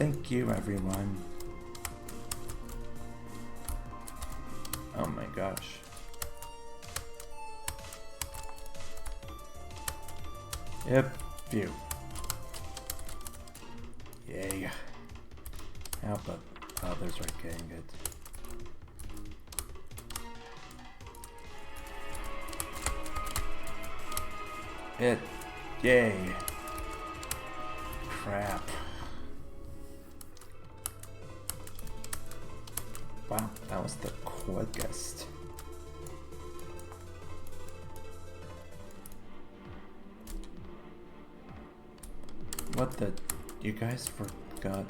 Thank you, everyone. Oh my gosh. Yep, phew. Yay. How about others are getting it? Hit. Yay. Crap. Wow, that was the quickest. What the? You guys forgot.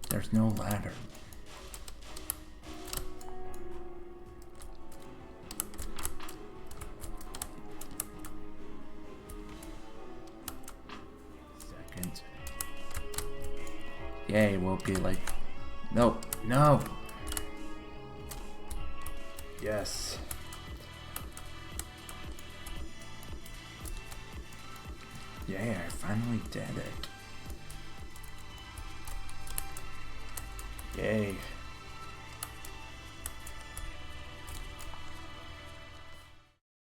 There's no ladder. Second. Yay, we'll be like... No, no! Yes. Yay, I finally did it. Yay.